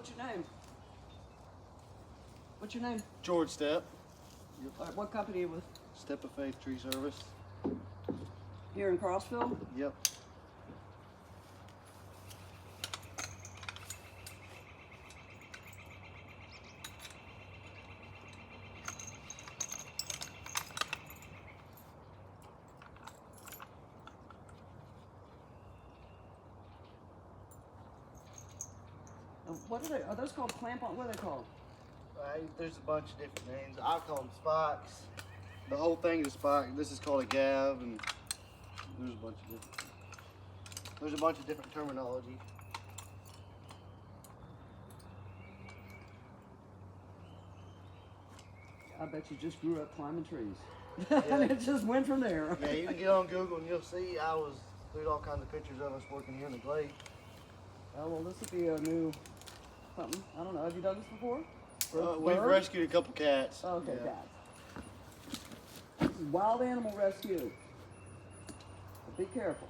What's your name? What's your name? George Stepp. All right, what company are you with? Stepp of Faith Tree Service. Here in Crossville? Yep. What are they? Are those called clamp on? What are they called? There's a bunch of different names. I call them spikes. The whole thing is a spike. This is called a gav, and there's a bunch of different terminology. I bet you just grew up climbing trees. Yeah. And it just went from there. Yeah, you can get on Google and you'll see. There's all kinds of pictures of us working here in the glade. Oh, well, this would be a new something. I don't know. Have you done this before? We've rescued a couple cats. Oh, okay, Yeah. cats. This is wild animal rescue. But be careful.